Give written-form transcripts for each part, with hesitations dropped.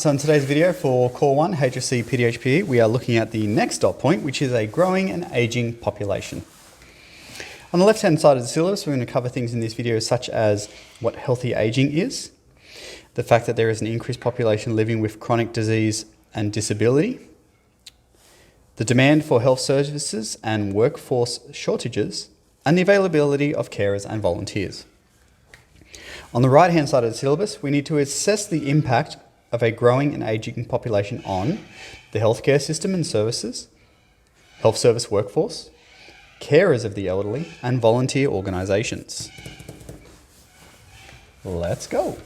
so in today's video for Core 1, HSC PDHPE, we are looking at the next dot point, which is a growing and aging population. On the left-hand side of the syllabus, we're going to cover things in this video such as what healthy aging is, the fact that there is an increased population living with chronic disease and disability, the demand for health services and workforce shortages, and the availability of carers and volunteers. On the right-hand side of the syllabus, we need to assess the impact of a growing and aging population on the healthcare system and services, health service workforce, carers of the elderly, and volunteer organisations. Let's go.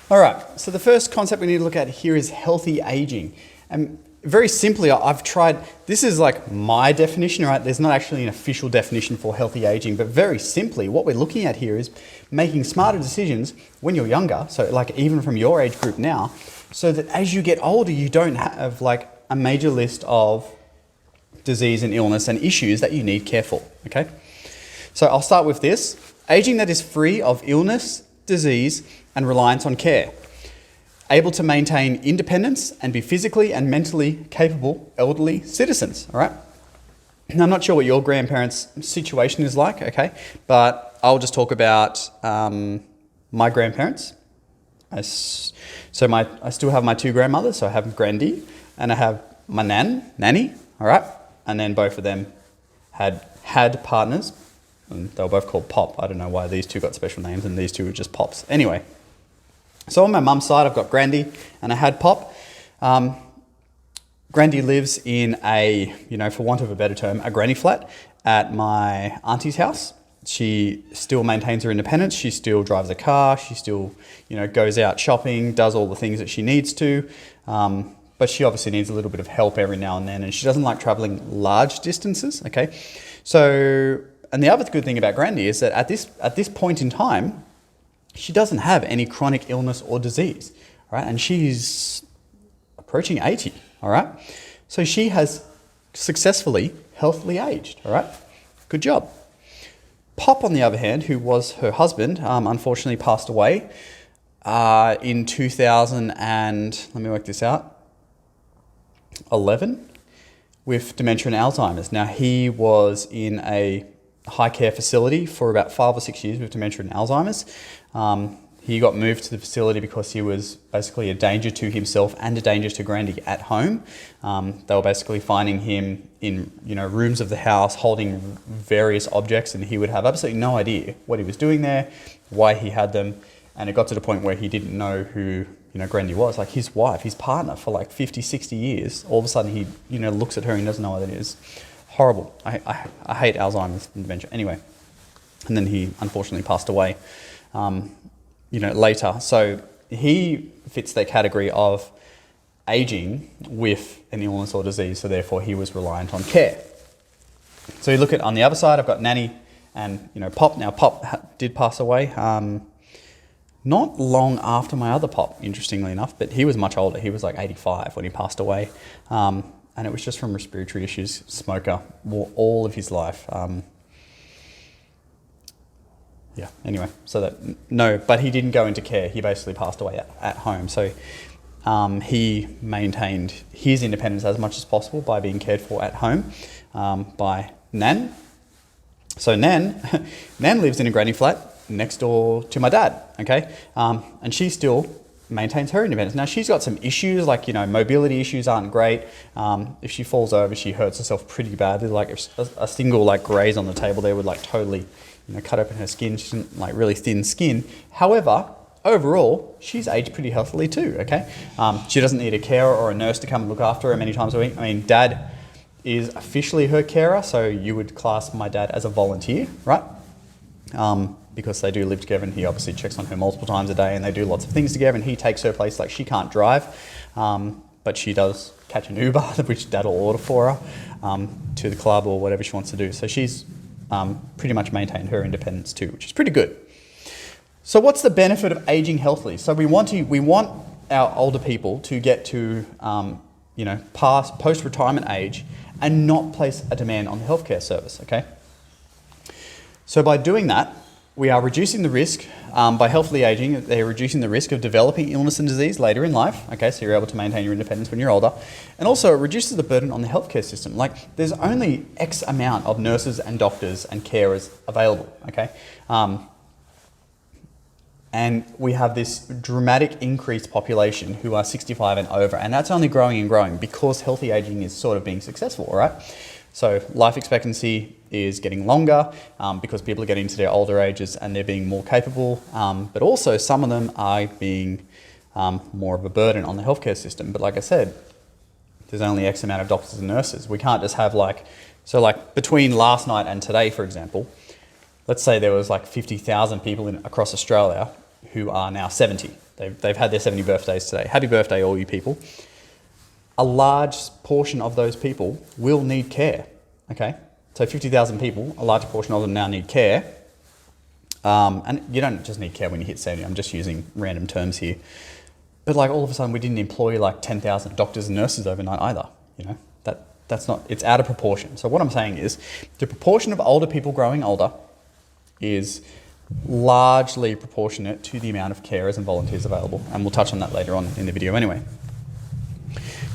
All right, so the first concept we need to look at here is healthy aging. And very simply, I've tried, this is like my definition, right? There's not actually an official definition for healthy aging, but very simply, what we're looking at here is making smarter decisions when you're younger, so like even from your age group now, so that as you get older, you don't have like a major list of disease and illness and issues that you need care for, okay? So I'll start with this. Aging that is free of illness, disease, and reliance on care. Able to maintain independence and be physically and mentally capable elderly citizens, all right? Now, I'm not sure what your grandparents' situation is like, okay? But I'll just talk about my grandparents. I still have my two grandmothers, so I have Grandy and I have my nanny, all right? And then both of them had partners, and they were both called Pop. I don't know why these two got special names and these two were just Pops. Anyway, so on my mum's side, I've got Grandy and I had Pop. Grandy lives in a, for want of a better term, a granny flat at my auntie's house. She still maintains her independence. She still drives a car. She still, goes out shopping, does all the things that she needs to. But she obviously needs a little bit of help every now and then, and she doesn't like traveling large distances, okay? So, and the other good thing about Grandy is that at this point in time, she doesn't have any chronic illness or disease, right? And she's approaching 80, all right? So she has successfully, healthily aged, all right? Good job. Pop, on the other hand, who was her husband, unfortunately passed away in 2000 and, let me work this out, 11 with dementia and Alzheimer's. Now, he was in a high care facility for about 5 or 6 years with dementia and Alzheimer's. He got moved to the facility because he was basically a danger to himself and a danger to Grandy at home. They were basically finding him in rooms of the house holding various objects, and he would have absolutely no idea what he was doing there, why he had them, and it got to the point where he didn't know who Grandy was, like his wife, his partner for like 50, 60 years. All of a sudden he looks at her and doesn't know what it is. Horrible. I hate Alzheimer's and dementia. Anyway, and then he unfortunately passed away later. So he fits that category of aging with an illness or disease, so therefore he was reliant on care. So you look at, on the other side, I've got Nanny and Pop. Now Pop did pass away not long after my other Pop, interestingly enough, but he was much older. He was like 85 when he passed away. And it was just from respiratory issues, smoker, all of his life. Anyway, so but he didn't go into care. He basically passed away at home. So he maintained his independence as much as possible by being cared for at home by Nan. So Nan lives in a granny flat next door to my dad, okay? And she still maintains her independence. Now, she's got some issues, like, mobility issues aren't great. If she falls over, she hurts herself pretty badly. Like if a single graze on the table there would totally, cut open her skin. She's got really thin skin. However, overall, she's aged pretty healthily too, okay? She doesn't need a carer or a nurse to come and look after her many times a week. I mean, Dad is officially her carer, so you would class my dad as a volunteer, right? Because they do live together, and he obviously checks on her multiple times a day, and they do lots of things together, and he takes her place. Like, she can't drive, but she does catch an Uber, which Dad will order for her, to the club or whatever she wants to do. So she's pretty much maintained her independence too, which is pretty good. So what's the benefit of aging healthily? So we want our older people to get to past post-retirement age and not place a demand on the healthcare service, okay? So by doing that, we are reducing the risk, by healthily aging, they're reducing the risk of developing illness and disease later in life, okay, so you're able to maintain your independence when you're older. And also it reduces the burden on the healthcare system. Like, there's only X amount of nurses and doctors and carers available, okay? And we have this dramatic increased population who are 65 and over, and that's only growing and growing because healthy aging is sort of being successful, all right? So life expectancy is getting longer because people are getting to their older ages and they're being more capable, but also some of them are being more of a burden on the healthcare system. But like I said, there's only X amount of doctors and nurses. We can't just have between last night and today, for example, let's say there was 50,000 people across Australia who are now 70. They've had their 70 birthdays today. Happy birthday, all you people. A large portion of those people will need care, okay? So 50,000 people, a large portion of them now need care. And you don't just need care when you hit 70. I'm just using random terms here. But all of a sudden we didn't employ 10,000 doctors and nurses overnight either. You know, that's not, it's out of proportion. So what I'm saying is the proportion of older people growing older is largely proportionate to the amount of carers and volunteers available. And we'll touch on that later on in the video anyway.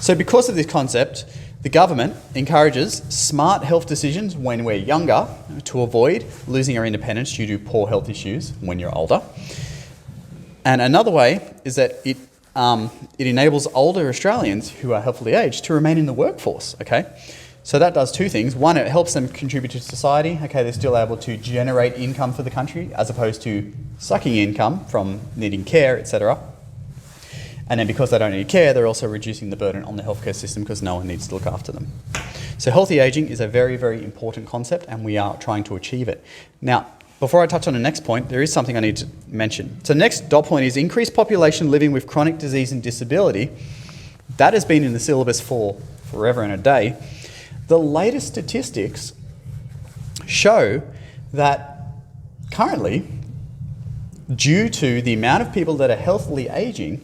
So because of this concept, the government encourages smart health decisions when we're younger to avoid losing our independence due to poor health issues when you're older. And another way is that it enables older Australians who are healthily aged to remain in the workforce, okay? So that does two things. One, it helps them contribute to society. Okay, they're still able to generate income for the country as opposed to sucking income from needing care, etc. And then because they don't need care, they're also reducing the burden on the healthcare system because no one needs to look after them. So healthy aging is a very, very important concept and we are trying to achieve it. Now, before I touch on the next point, there is something I need to mention. So the next dot point is increased population living with chronic disease and disability. That has been in the syllabus for forever and a day. The latest statistics show that currently, due to the amount of people that are healthily aging,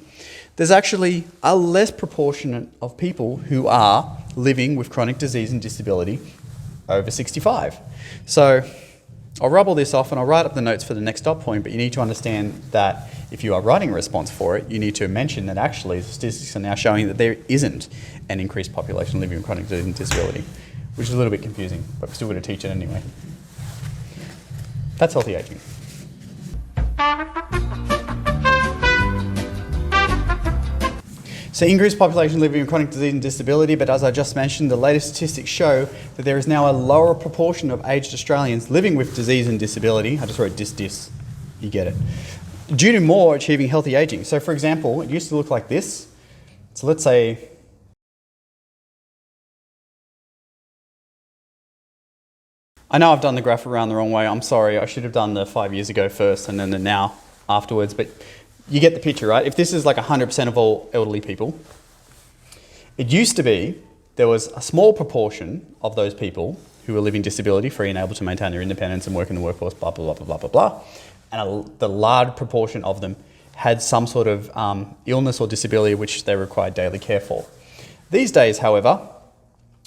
there's actually a less proportionate of people who are living with chronic disease and disability over 65. So I'll rub all this off and I'll write up the notes for the next dot point, but you need to understand that if you are writing a response for it, you need to mention that actually the statistics are now showing that there isn't an increased population living with chronic disease and disability, which is a little bit confusing, but we're still going to teach it anyway. That's healthy aging. So increased population living with chronic disease and disability, but as I just mentioned, the latest statistics show that there is now a lower proportion of aged Australians living with disease and disability. I just wrote dis, you get it. Due to more achieving healthy aging. So for example, it used to look like this. So let's say, I know I've done the graph around the wrong way. I'm sorry, I should have done the 5 years ago first and then the now afterwards, but you get the picture, right? If this is 100% of all elderly people, it used to be there was a small proportion of those people who were living disability free and able to maintain their independence and work in the workforce, blah, blah, blah, blah, blah, blah. And the large proportion of them had some sort of illness or disability which they required daily care for. These days, however,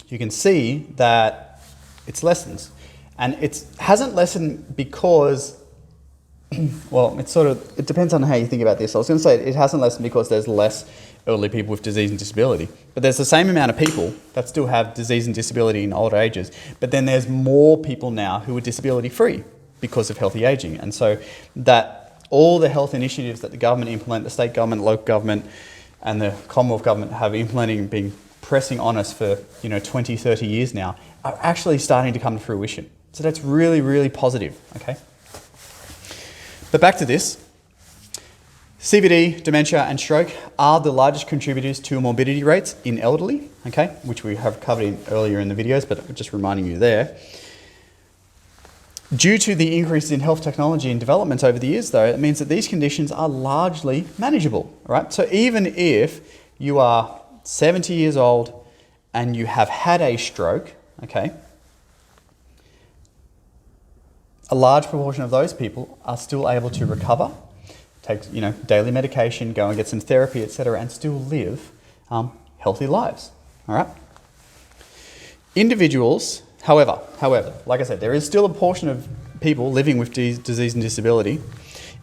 you can see that it's lessened. And it hasn't lessened because well, it depends on how you think about this. I was going to say it hasn't lessened because there's less elderly people with disease and disability. But there's the same amount of people that still have disease and disability in older ages. But then there's more people now who are disability free because of healthy aging. And so that all the health initiatives that the government implement, the state government, local government, and the Commonwealth government have implementing and been pressing on us for 20, 30 years now are actually starting to come to fruition. So that's really, really positive, okay? But back to this, CVD, dementia and stroke are the largest contributors to morbidity rates in elderly, okay, which we have covered earlier in the videos, but just reminding you there. Due to the increase in health technology and developments over the years though, it means that these conditions are largely manageable, right? So even if you are 70 years old and you have had a stroke, okay, a large proportion of those people are still able to recover, take daily medication, go and get some therapy, etc., and still live healthy lives. All right. Individuals, however, like I said, there is still a portion of people living with disease and disability,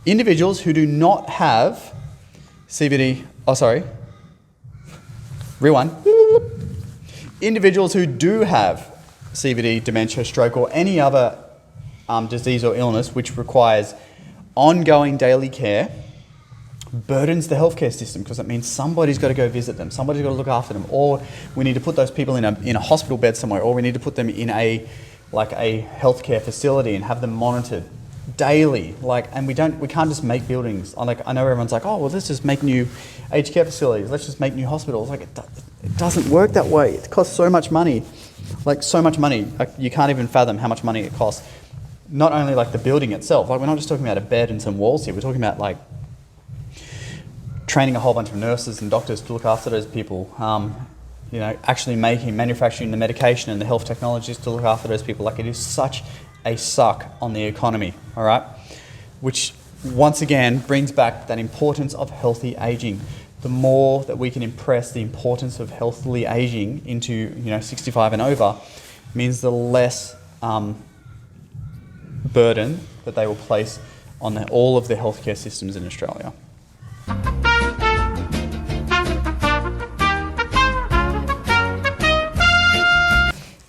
individuals who do not have CVD, rewind. Individuals who do have CVD, dementia, stroke, or any other disease or illness which requires ongoing daily care burdens the healthcare system, because it means somebody's got to go visit them, somebody's got to look after them, or we need to put those people in a hospital bed somewhere, or we need to put them in a healthcare facility and have them monitored daily. And we can't just make buildings. I know everyone's like, oh well, let's just make new aged care facilities, let's just make new hospitals. It doesn't work that way. It costs so much money, so much money. You can't even fathom how much money it costs. Not only the building itself. We're not just talking about a bed and some walls here. We're talking about training a whole bunch of nurses and doctors to look after those people. Actually manufacturing the medication and the health technologies to look after those people. It is such a suck on the economy, all right? Which once again brings back that importance of healthy aging. The more that we can impress the importance of healthily aging into 65 and over means the less burden that they will place on all of the healthcare systems in Australia.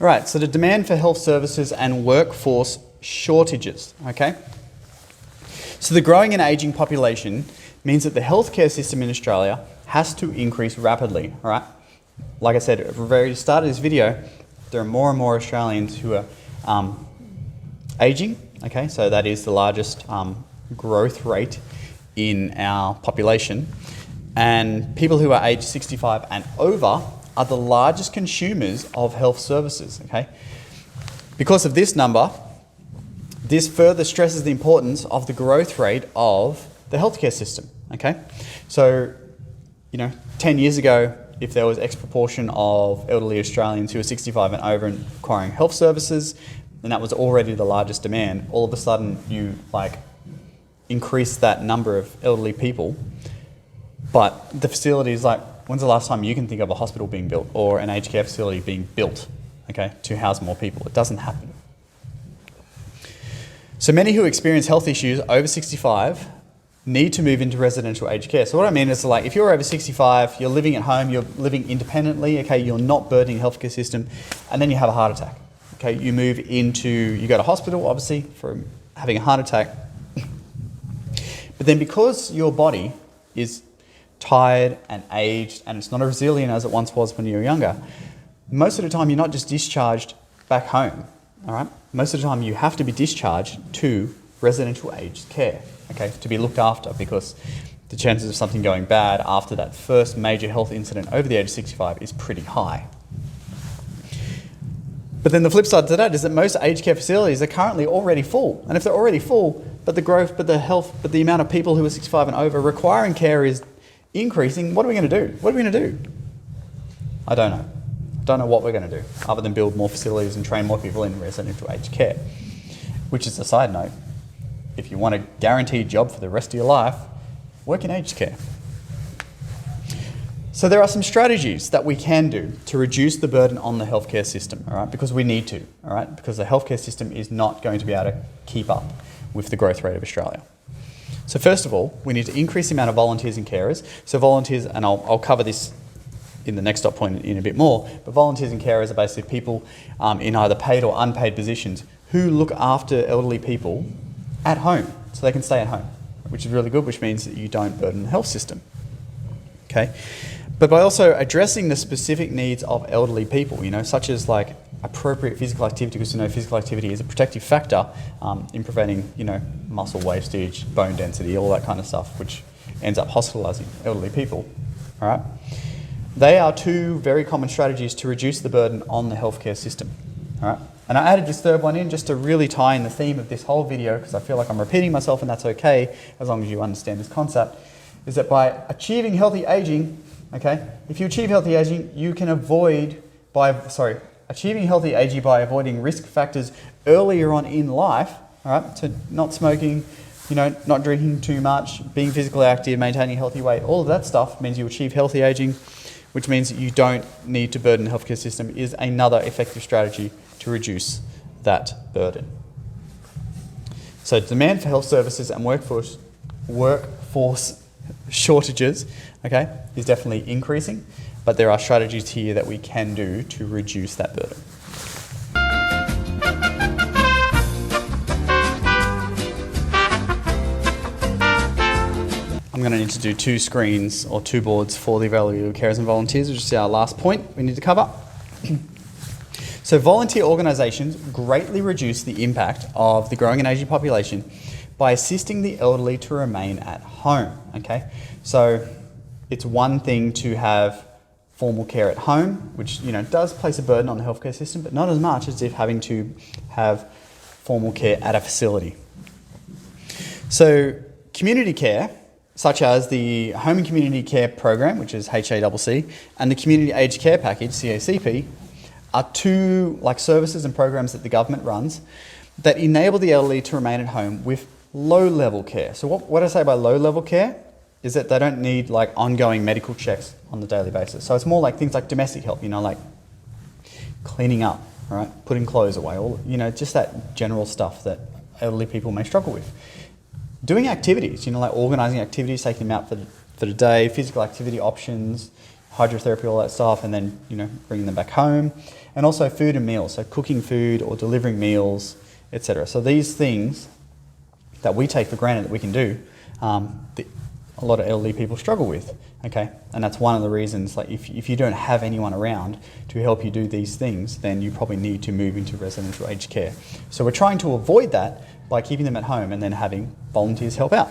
All right, so the demand for health services and workforce shortages, okay? So the growing and ageing population means that the healthcare system in Australia has to increase rapidly, all right? Like I said at the very start of this video, there are more and more Australians who are ageing, okay? So that is the largest growth rate in our population. And people who are aged 65 and over are the largest consumers of health services, okay? Because of this number, this further stresses the importance of the growth rate of the healthcare system, okay? So, 10 years ago, if there was X proportion of elderly Australians who were 65 and over and requiring health services, and that was already the largest demand, all of a sudden you increase that number of elderly people, but the facilities when's the last time you can think of a hospital being built or an aged care facility being built, okay, to house more people? It doesn't happen. So many who experience health issues over 65 need to move into residential aged care. So what I mean is if you're over 65, you're living at home, you're living independently, okay, you're not burdening the healthcare system, and then you have a heart attack, okay, you go to hospital, obviously, for having a heart attack. But then because your body is tired and aged and it's not as resilient as it once was when you were younger, most of the time you're not just discharged back home, all right? Most of the time you have to be discharged to residential aged care, okay, to be looked after, because the chances of something going bad after that first major health incident over the age of 65 is pretty high. But then the flip side to that is that most aged care facilities are currently already full. And if they're already full, but the amount of people who are 65 and over requiring care is increasing, what are we going to do? What are we going to do? I don't know. I don't know what we're going to do other than build more facilities and train more people in residential aged care. Which is a side note. If you want a guaranteed job for the rest of your life, work in aged care. So there are some strategies that we can do to reduce the burden on the healthcare system, all right? Because we need to, all right? Because the healthcare system is not going to be able to keep up with the growth rate of Australia. So first of all, we need to increase the amount of volunteers and carers. So volunteers, and I'll cover this in the next dot point in a bit more, but volunteers and carers are basically people in either paid or unpaid positions who look after elderly people at home, so they can stay at home, which is really good, which means that you don't burden the health system, okay? But by also addressing the specific needs of elderly people, such as appropriate physical activity, because physical activity is a protective factor in preventing, muscle wastage, bone density, all that kind of stuff, which ends up hospitalising elderly people, all right? They are two very common strategies to reduce the burden on the healthcare system, all right? And I added this third one in just to really tie in the theme of this whole video, because I feel like I'm repeating myself, and that's okay, as long as you understand this concept, is that by achieving healthy aging, okay, if you achieve healthy aging, you can achieving healthy aging by avoiding risk factors earlier on in life, all right, so not smoking, not drinking too much, being physically active, maintaining a healthy weight, all of that stuff means you achieve healthy aging, which means that you don't need to burden the healthcare system, is another effective strategy to reduce that burden. So demand for health services and workforce shortages, okay, is definitely increasing, but there are strategies here that we can do to reduce that burden. I'm going to need to do 2 screens or 2 boards for the availability of carers and volunteers, which is our last point we need to cover. So volunteer organisations greatly reduce the impact of the growing and ageing population by assisting the elderly to remain at home, okay? So it's one thing to have formal care at home, which, you know, does place a burden on the healthcare system, but not as much as if having to have formal care at a facility. So community care, such as the Home and Community Care Program, which is HACC, and the Community Aged Care Package, CACP, are 2 services and programs that the government runs that enable the elderly to remain at home with low-level care. So what I say by low-level care is that they don't need ongoing medical checks on the daily basis. So it's more like things like domestic help, like cleaning up, right, putting clothes away, all, just that general stuff that elderly people may struggle with. Doing activities, like organising activities, taking them out for the day, physical activity options, hydrotherapy, all that stuff, and then, bringing them back home. And also food and meals, so cooking food or delivering meals, etc. So these things that we take for granted that we can do, a lot of elderly people struggle with, okay? And that's one of the reasons, if you don't have anyone around to help you do these things, then you probably need to move into residential aged care. So we're trying to avoid that by keeping them at home and then having volunteers help out.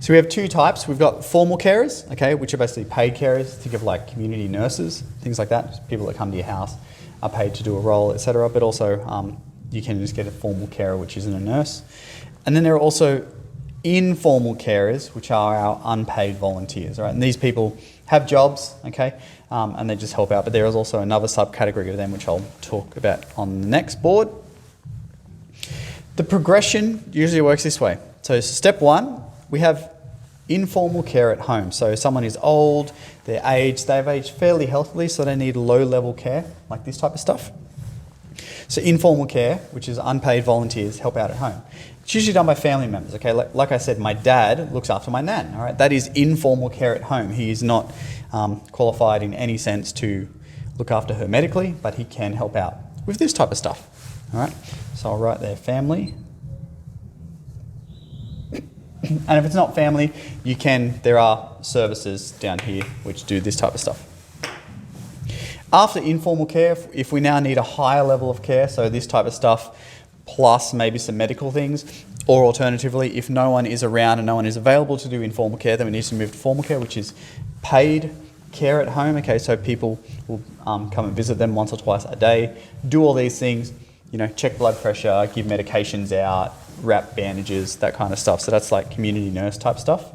So we have 2 types. We've got formal carers, okay, which are basically paid carers. Think of community nurses, things like that. Just people that come to your house are paid to do a role, etc. But also you can just get a formal carer, which isn't a nurse. And then there are also informal carers, which are our unpaid volunteers, right? And these people have jobs, okay, and they just help out. But there is also another subcategory of them, which I'll talk about on the next board. The progression usually works this way. So step 1, we have informal care at home. So someone is old, they've aged fairly healthily, so they need low-level care, like this type of stuff. So informal care, which is unpaid volunteers, help out at home. It's usually done by family members, okay? Like I said, my dad looks after my nan, all right? That is informal care at home. He is not qualified in any sense to look after her medically, but he can help out with this type of stuff, all right? So I'll write there family. And if it's not family, there are services down here which do this type of stuff. After informal care, if we now need a higher level of care, so this type of stuff, plus maybe some medical things, or alternatively, if no one is around and no one is available to do informal care, then we need to move to formal care, which is paid care at home. Okay, so people will come and visit them once or twice a day, do all these things, check blood pressure, give medications out, wrap bandages, that kind of stuff. So that's like community nurse type stuff.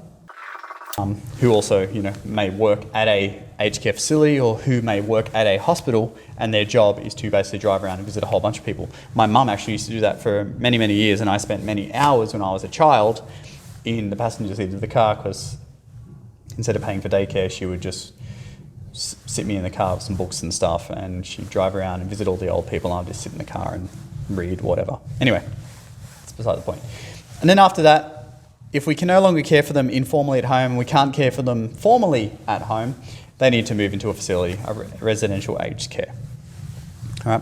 Who also, may work at a aged care facility or who may work at a hospital, and their job is to basically drive around and visit a whole bunch of people. My mum actually used to do that for many, many years, and I spent many hours when I was a child in the passenger seat of the car, because instead of paying for daycare, she would just sit me in the car with some books and stuff, and she'd drive around and visit all the old people, and I'd just sit in the car and read whatever. Anyway, that's beside the point. And then after that, if we can no longer care for them informally at home, and we can't care for them formally at home, they need to move into a facility, a residential aged care. All right.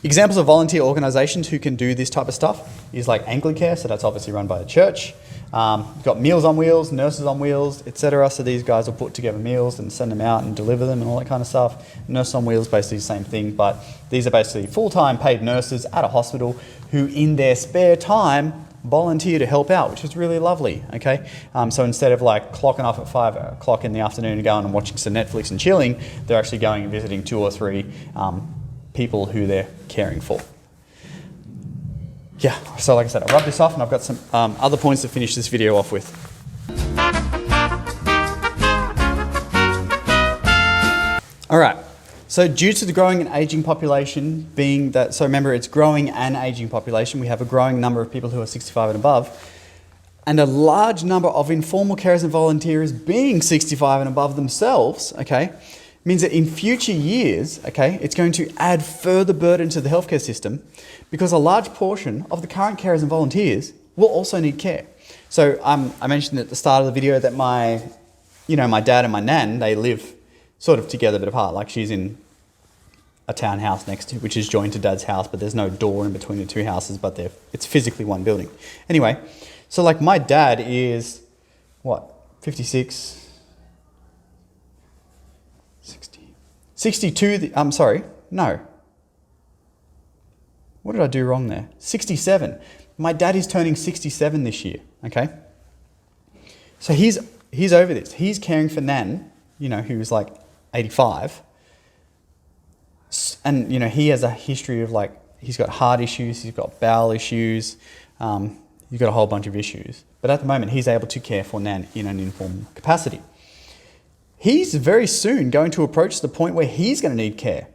Examples of volunteer organisations who can do this type of stuff is like Anglicare, so that's obviously run by the church. You've got Meals on Wheels, Nurses on Wheels, etc. So these guys will put together meals and send them out and deliver them and all that kind of stuff. Nurses on Wheels, basically the same thing, but these are basically full-time paid nurses at a hospital who in their spare time volunteer to help out, which is really lovely, okay? So instead of clocking off at 5 o'clock in the afternoon and going and watching some Netflix and chilling, they're actually going and visiting 2 or 3 people who they're caring for. Yeah, so like I said, I'll rub this off, and I've got some other points to finish this video off with. All right. So due to the growing and ageing population being that, so remember it's growing and ageing population, we have a growing number of people who are 65 and above, and a large number of informal carers and volunteers being 65 and above themselves, okay, means that in future years, okay, it's going to add further burden to the healthcare system because a large portion of the current carers and volunteers will also need care. So I mentioned at the start of the video that my dad and my nan, they live sort of together but apart. Like she's in a townhouse next to, which is joined to Dad's house, but there's no door in between the two houses, but it's physically one building. Anyway, so like my dad is, 56, 60, 62, I'm sorry, no. What did I do wrong there? 67. My dad is turning 67 this year, okay? So he's over this. He's caring for Nan, who's like 85. And, he has a history of he's got heart issues, he's got bowel issues, he's got a whole bunch of issues. But at the moment, he's able to care for Nan in an informal capacity. He's very soon going to approach the point where he's going to need care.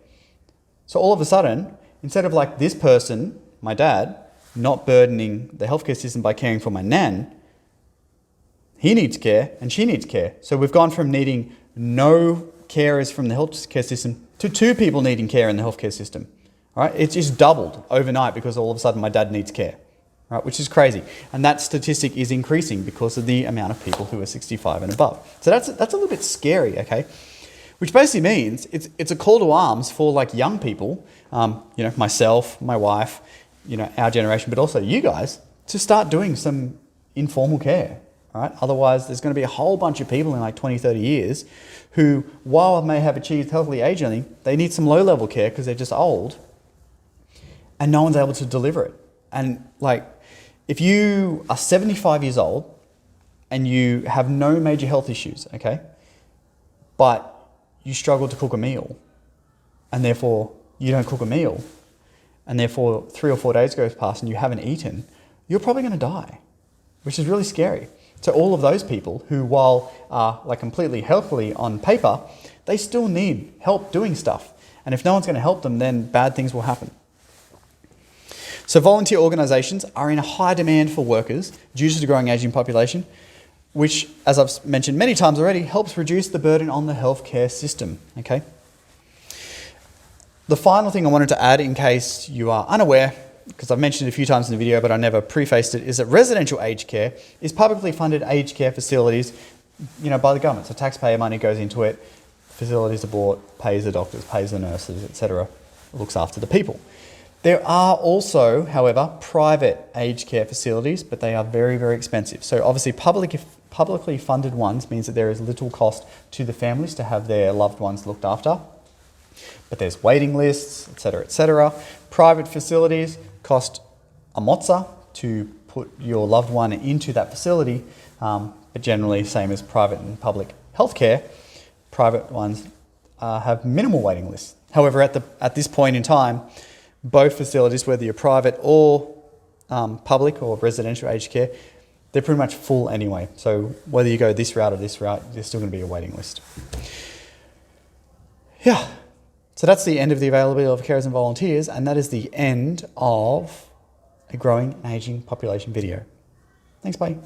So all of a sudden, instead of this person, my dad, not burdening the healthcare system by caring for my nan, he needs care and she needs care. So we've gone from needing no carers from the healthcare system to 2 people needing care in the healthcare system. All right? It's just doubled overnight because all of a sudden my dad needs care, right? Which is crazy. And that statistic is increasing because of the amount of people who are 65 and above. So that's a little bit scary, okay? Which basically means it's a call to arms for young people, myself, my wife, our generation, but also you guys, to start doing some informal care, all right? Otherwise, there's going to be a whole bunch of people in 20, 30 years who, while may have achieved healthy aging, they need some low-level care because they're just old and no one's able to deliver it. And if you are 75 years old and you have no major health issues, okay, but you struggle to cook a meal and therefore you don't cook a meal and therefore 3 or 4 days goes past and you haven't eaten, you're probably going to die, which is really scary. So all of those people who, while are completely healthily on paper, they still need help doing stuff. And if no one's going to help them, then bad things will happen. So volunteer organisations are in a high demand for workers due to the growing ageing population, which, as I've mentioned many times already, helps reduce the burden on the healthcare system, okay? The final thing I wanted to add, in case you are unaware, because I've mentioned it a few times in the video, but I never prefaced it, is that residential aged care is publicly funded aged care facilities, by the government. So taxpayer money goes into it, facilities are bought, pays the doctors, pays the nurses, etc., looks after the people. There are also, however, private aged care facilities, but they are very, very expensive. So obviously publicly funded ones means that there is little cost to the families to have their loved ones looked after. But there's waiting lists, etc., etc. Private facilities cost a mozza to put your loved one into that facility, but generally same as private and public healthcare. Private ones have minimal waiting lists. However, at this point in time, both facilities, whether you're private or public or residential aged care, they're pretty much full anyway. So whether you go this route or this route, there's still going to be a waiting list. Yeah. So that's the end of the availability of carers and volunteers, and that is the end of a growing and ageing population video. Thanks, bye.